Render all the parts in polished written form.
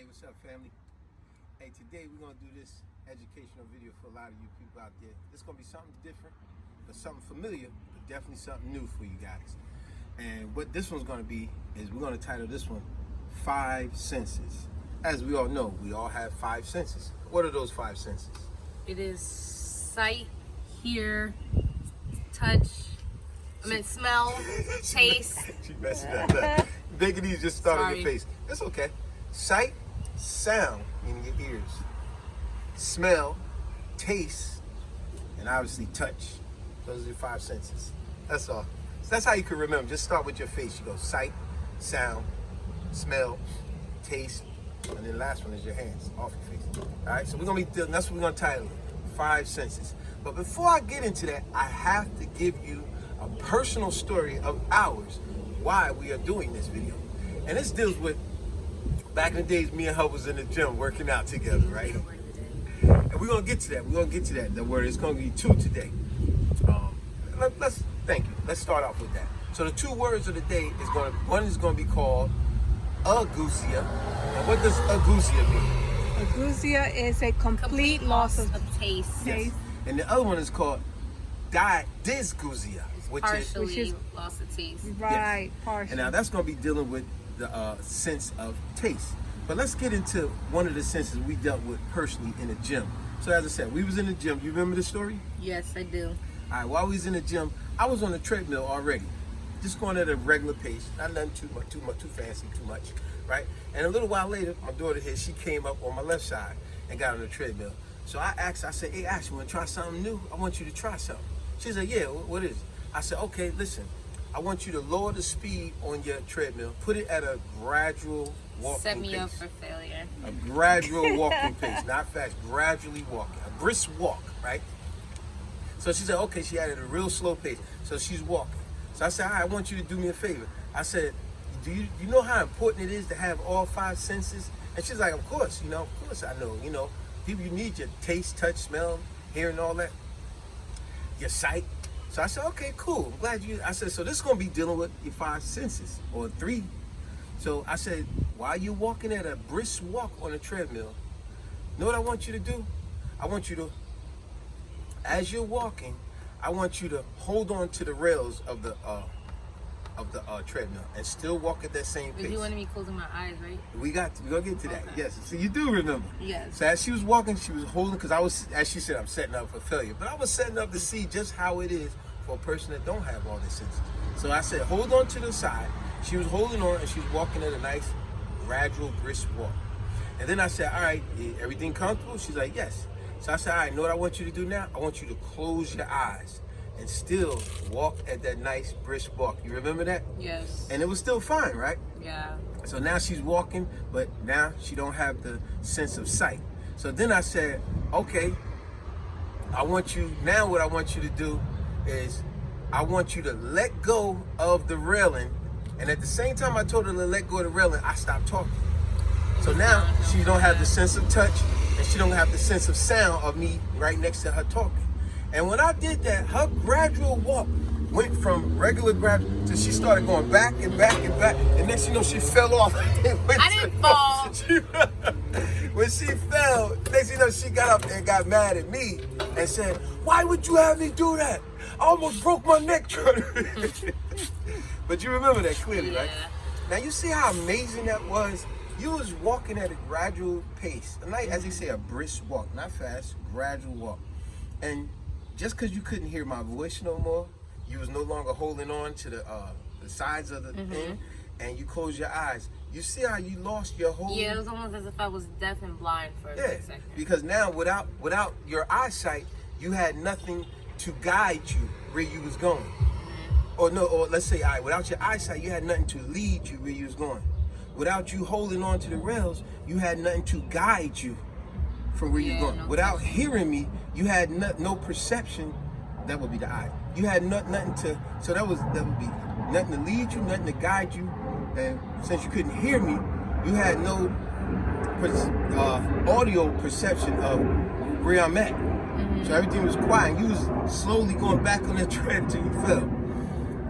Hey, what's up, family? Hey, today we're gonna do this educational video for a lot of you people out there. It's gonna be something different, but something familiar, but definitely something new for you guys. And what this one's gonna be is we're gonna title this one Five Senses. As we all know, we all have five senses. What are those five senses? It is sight, hear, touch, smell, taste. She messed it up. Big and easy, just start on your face. It's okay. Sight, sound, meaning your ears. Smell, taste, and obviously touch. Those are your five senses. That's all. So that's how you can remember. Just start with your face. You go sight, sound, smell, taste, and then the last one is your hands off your face. All right, so we're gonna be, that's what we're gonna title it, Five Senses. But before I get into that, I have to give you a personal story of ours, why we are doing this video. And this deals with back in the days, me and her was in the gym working out together, right? And we're gonna get to that. We're gonna get to that. The word is gonna be two today. Thank you. Let's start off with that. So the two words of the day is one is gonna be called agousia. And what does agousia mean? Agousia is a complete loss of taste. Yes. And the other one is called dysgeusia, which Partially loss of taste. right, yes. partially. And now that's going to be dealing with the sense of taste. But let's get into one of the senses we dealt with personally in the gym. So as I said, we was in the gym. You remember the story? Yes, I do. All right, while we was in the gym, I was on the treadmill already. Just going at a regular pace. Not nothing too fancy, too much, right? And a little while later, my daughter here, she came up on my left side and got on the treadmill. So I asked, I said, hey, Ash, you want to try something new? I want you to try something. She said, yeah, what is it? I said, okay, listen, I want you to lower the speed on your treadmill, put it at a gradual walking Set me pace. up for failure. A gradual walking pace, not fast, gradually walking, a brisk walk, right? So she said, okay, she added a real slow pace. So she's walking. So I said, all right, I want you to do me a favor. I said, do you know how important it is to have all five senses? And she's like, of course I know, people, you need your taste, touch, smell, hearing, all that, your sight. So I said, okay, cool. I'm glad I said, so this is going to be dealing with your five senses, or three. So I said, while you're walking at a brisk walk on a treadmill, you know what I want you to do? I want you to, as you're walking, I want you to hold on to the rails of the treadmill and still walk at that same pace. But you wanted me closing my eyes, right? We're gonna get to that. Okay. Yes. So you do remember. Yes. So as she was walking, she was holding, because I was, as she said, I'm setting up for failure. But I was setting up to see just how it is for a person that don't have all their senses. So I said, hold on to the side. She was holding on and she was walking at a nice, gradual, brisk walk. And then I said, all right, everything comfortable? She's like, yes. So I said, all right, you know what I want you to do now? I want you to close your eyes and still walk at that nice, brisk walk. You remember that? Yes. And it was still fine, right? Yeah. So now she's walking, but now she don't have the sense of sight. So then I said, okay, what I want you to do is I want you to let go of the railing. And at the same time I told her to let go of the railing, I stopped talking. So now she don't have the sense of touch and she don't have the sense of sound of me right next to her talking. And when I did that, her gradual walk went from regular gradual to she started going back and back and back. And next you know, she fell off. I didn't fall. When she fell, next you know, she got up and got mad at me and said, why would you have me do that? I almost broke my neck trying to... But you remember that clearly, right? Now you see how amazing that was? You was walking at a gradual pace. As they say, a brisk walk, not fast, gradual walk. And just because you couldn't hear my voice no more, you was no longer holding on to the sides of the thing, and you closed your eyes. You see how you lost your whole... Yeah, it was almost as if I was deaf and blind for a second. Because now without your eyesight, you had nothing to guide you where you was going. Or let's say, without your eyesight, you had nothing to lead you where you was going. Without you holding on to the rails, you had nothing to guide you from where you're going. Without hearing me, you had no perception. That would be the eye. You had nothing to, so that would be nothing to lead you, nothing to guide you. And since you couldn't hear me, you had no audio perception of where I'm at. So everything was quiet. You was slowly going back on the tread until you fell.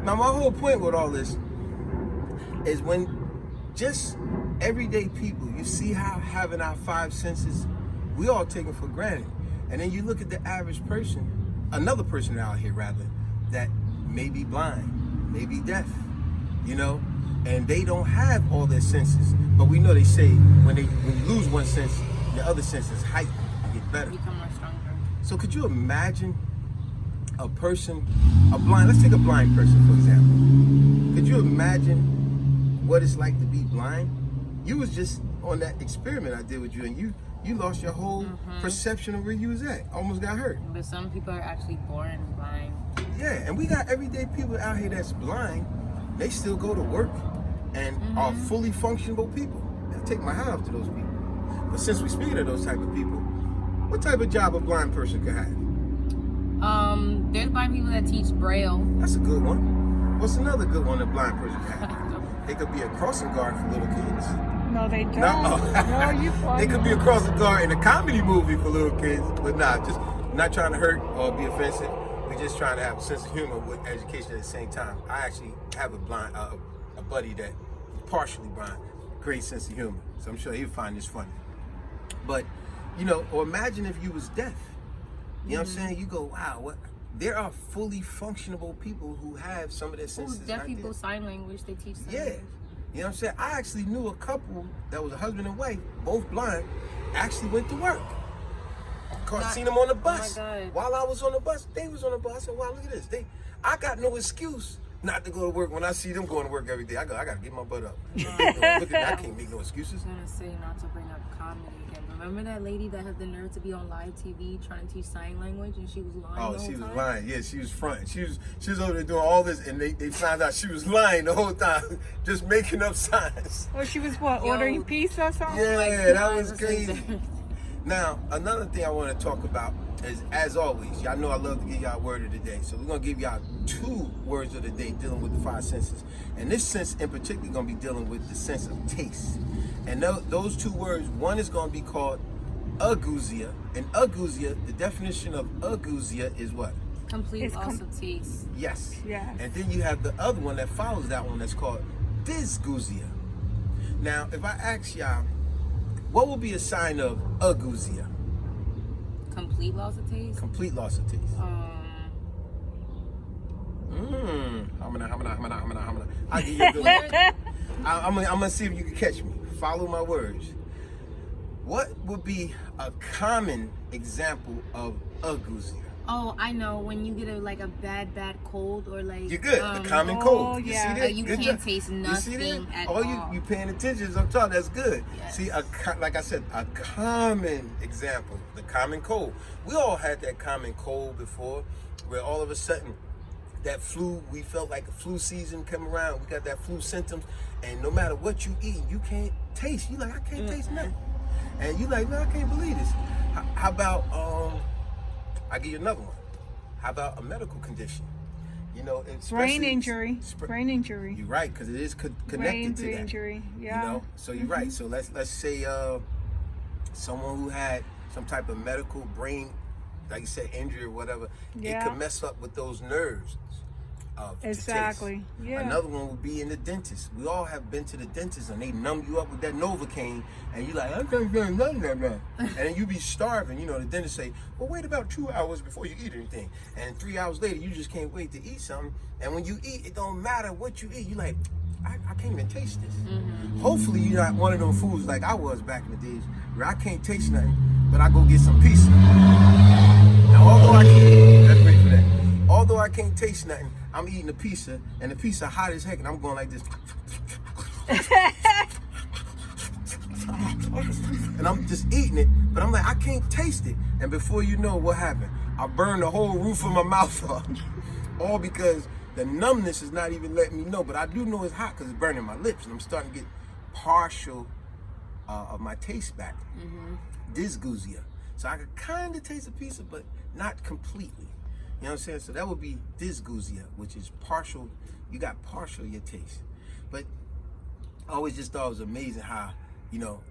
Now my whole point with all this is when just everyday people, you see how having our five senses, we all take it for granted. And then you look at the average person, another person out here rather, that may be blind, may be deaf, you know, and they don't have all their senses. But we know they say when you lose one sense, your other senses heighten, you get better. Become more stronger. So could you imagine a blind, let's take a blind person for example. Could you imagine what it's like to be blind? You was just on that experiment I did with you, and you lost your whole perception of where you was at. Almost got hurt. But some people are actually born blind. Yeah, and we got everyday people out here that's blind. They still go to work and are fully functional people. I take my hat off to those people. But since we speak of those type of people, what type of job a blind person could have? There's blind people that teach Braille. That's a good one. What's another good one a blind person could have? They could be a crossing guard for little kids. No, they don't. No, you they could be a crossing guard in a comedy movie for little kids, but just not trying to hurt or be offensive. We're just trying to have a sense of humor with education at the same time. I actually have a buddy that is partially blind, great sense of humor, so I'm sure he'll find this funny. But or imagine if you was deaf. You know what I'm saying? You go, wow, what? There are fully functionable people who have some of their senses. Deaf people, sign language, they teach sign Yeah. language. You know what I'm saying? I actually knew a couple that was a husband and wife, both blind, actually went to work. Seen them on the bus. Oh my God. While I was on the bus, they was on the bus. I said, wow, look at this. I got no excuse not to go to work when I see them going to work every day. I got to get my butt up. Look at that. I can't make no excuses. I was gonna say not to bring up comedy again. Remember that lady that had the nerve to be on live TV trying to teach sign language and she was lying the Oh, whole she was time? lying. Yeah, she was fronting. She was over there doing all this, and they found out she was lying the whole time, just making up signs. Or she was what, Yo. ordering pizza or something? Yeah, Like, that was that's crazy. embarrassing. Now, another thing I want to talk about is, as always, y'all know I love to give y'all a word of the day. So we're going to give y'all 2 words of the day dealing with the 5 senses. And this sense in particular is going to be dealing with the sense of taste. And those 2 words, one is going to be called agousia. And agousia, the definition of agousia is what? Complete It's loss of taste. Yes. Yes. And then you have the other one that follows that one that's called dysgeusia. Now, if I ask y'all, what will be a sign of agousia? Complete loss of taste? Complete loss of taste. I'll give you a good one. I'm gonna see if you can catch me. Follow my words. What would be a common example of agousia? Oh, I know. When you get a bad cold or like You're good. A common cold. You yeah. see that? You Good can't job. taste You see nothing that? at Oh, all. you paying attention? So I'm talking. That's good. Yes. See, like I said, a common example, the common cold. We all had that common cold before, where all of a sudden, that flu, we felt like a flu season come around. We got that flu symptoms, and no matter what you eat, you can't taste. You like, I can't taste nothing, and you like, man, I can't believe this. How about I give you another one. How about a medical condition? Brain injury. Brain injury. You're right, because it is connected Brain to that. injury. Yeah. So you're right. So let's say someone who had some type of medical brain, like you said, injury or whatever, Yeah. it could mess up with those nerves. To Exactly. taste. Yeah. Another one would be in the dentist. We all have been to the dentist and they numb you up with that Novocaine, and you like, I can't get nothing right now. And then you be starving. The dentist say, well, wait about 2 hours before you eat anything. And 3 hours later, you just can't wait to eat something. And when you eat, it don't matter what you eat. You like, I can't even taste this. Hopefully you're not one of them fools like I was back in the days where I can't taste nothing, but I go get some pizza. Now, although I can't taste nothing, I'm eating a pizza, and the pizza hot as heck, and I'm going like this. And I'm just eating it, but I'm like, I can't taste it. And before you know what happened, I burned the whole roof of my mouth up. All because the numbness is not even letting me know, but I do know it's hot because it's burning my lips, and I'm starting to get partial of my taste back. Dysgeusia. So I could kind of taste a pizza, but not completely. You know what I'm saying? So that would be dysgeusia, which is partial. You got partial your taste. But I always just thought it was amazing how,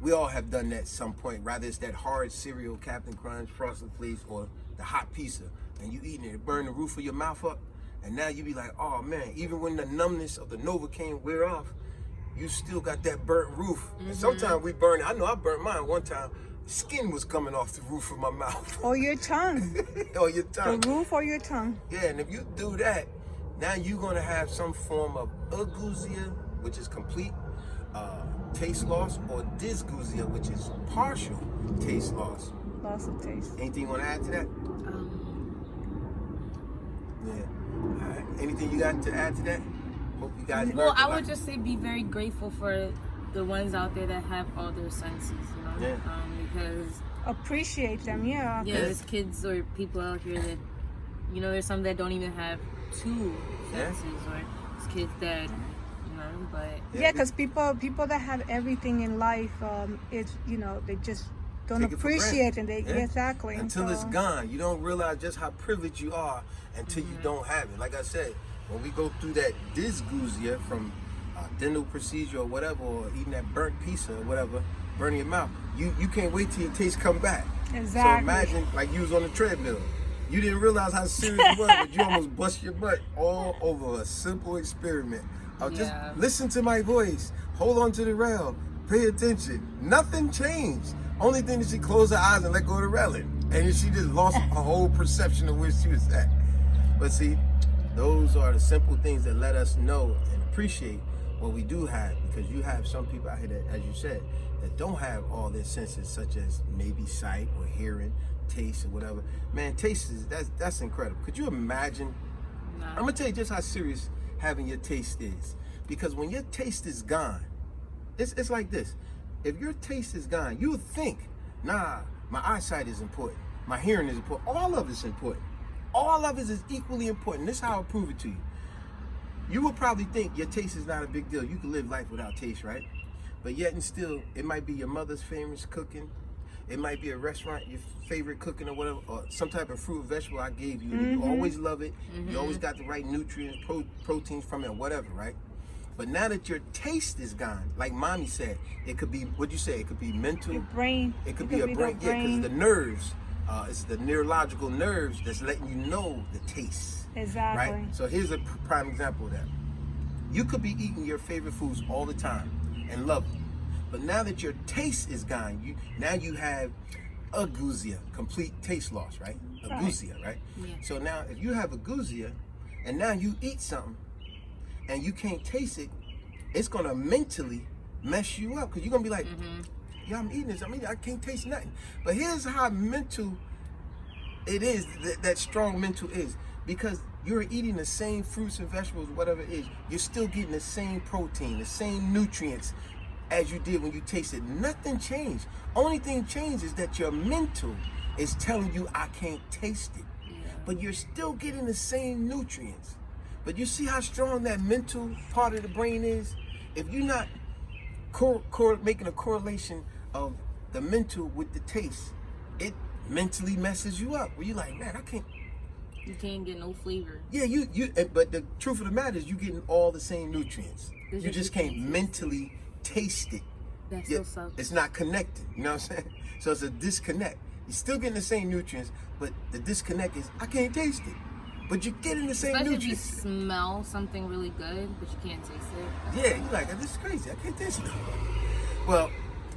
we all have done that at some point. Rather it's that hard cereal, Captain Crunch, Frosted Flakes, or the hot pizza, and you eating it burn the roof of your mouth up, and now you be like, oh man, even when the numbness of the Novocaine wear off, you still got that burnt roof. And sometimes we burn it. I know I burnt mine one time. Skin was coming off the roof of my mouth. Or your tongue. Or your tongue. The roof or your tongue. Yeah, and if you do that, now you're gonna have some form of agousia, which is complete taste loss, or dysgeusia, which is partial taste loss. Loss of taste. Anything you wanna add to that? Yeah. All right. Anything you got to add to that? Hope you guys learned Well, a I lot. would just say be very grateful for the ones out there that have all their senses, you know? Yeah. Because Appreciate them, yeah. there's kids or people out here that, you know, there's some that don't even have two Yeah. senses, or there's kids that, you know, but Yeah, because people that have everything in life, it's, you know, they just don't Take it for appreciate granted. it. They, Yeah. Exactly. Until it's So, gone. You don't realize just how privileged you are until you don't have it. Like I said, when we go through that dysgeusia from dental procedure or whatever, or eating that burnt pizza or whatever, burning your mouth, you can't wait till your taste come back. Exactly. So imagine like you was on the treadmill. You didn't realize how serious it was, but you almost bust your butt all over a simple experiment. Just Yeah. listen to my voice. Hold on to the rail. Pay attention. Nothing changed. Only thing is she closed her eyes and let go of the railing. And she just lost her whole perception of where she was at. But see, those are the simple things that let us know and appreciate what we do have. Because you have some people out here that, as you said, that don't have all their senses, such as maybe sight or hearing, taste or whatever. Man, taste is, that's incredible. Could you imagine? I'm gonna tell you just how serious having your taste is. Because when your taste is gone, it's like this. If your taste is gone, you would think, nah, my eyesight is important. My hearing is important. All of it's important. All of it is equally important. This is how I'll prove it to you. You would probably think your taste is not a big deal. You can live life without taste, right? But yet and still, it might be your mother's famous cooking. It might be a restaurant, your favorite cooking or whatever, or some type of fruit or vegetable I gave you. You always love it. You always got the right nutrients, proteins from it, whatever, right? But now that your taste is gone, like mommy said, it could be, what'd you say? It could be mental. your brain. It could be a brain, yeah, because the nerves, it's the neurological nerves that's letting you know the taste. Exactly. Right? So here's a prime example of that. You could be eating your favorite foods all the time and love it. But now that your taste is gone, you have agousia, complete taste loss, right? Agousia, right? Yeah. So now if you have agousia and now you eat something and you can't taste it, it's gonna mentally mess you up because you're gonna be like, yeah, I'm eating this. I can't taste nothing. But here's how mental it is, that strong mental is. Because you're eating the same fruits and vegetables, whatever it is, you're still getting the same protein, the same nutrients as you did when you tasted. Nothing changed. Only thing changed is that your mental is telling you, I can't taste it. Yeah. But you're still getting the same nutrients. But you see how strong that mental part of the brain is? If you're not making a correlation of the mental with the taste, it mentally messes you up. Where you're like, man, I can't. you can't get no flavor. Yeah, but the truth of the matter is you're getting all the same nutrients. It's You just just you can't can't mentally taste it. That Yeah, still sucks. it's not connected. You know what I'm saying? So it's a disconnect. You're still getting the same nutrients, but the disconnect is I can't taste it. But you're getting the same Especially if you nutrients. smell something really good, but you can't taste it. Yeah, you're like, this is crazy. I can't taste it. Well,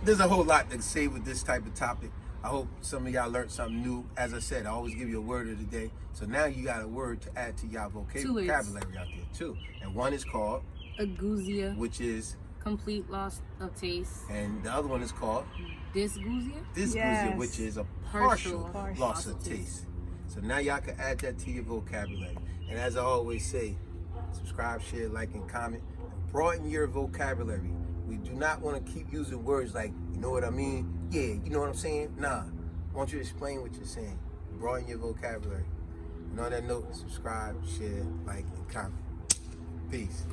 there's a whole lot to say with this type of topic. I hope some of y'all learned something new. As I said, I always give you a word of the day. So now you got a word to add to y'all Two words. vocabulary out there too. And one is called, Agousia, which is, complete loss of taste. and the other one is called Dysgeusia, dysgeusia, Yes. which is a Partial partial loss of taste. So now y'all can add that to your vocabulary. And as I always say, subscribe, share, like, and comment. And broaden your vocabulary. We do not want to keep using words like, you know what I mean? Yeah, you know what I'm saying? Nah. I want you to explain what you're saying. Broaden your vocabulary. And on that note, subscribe, share, like, and comment. Peace.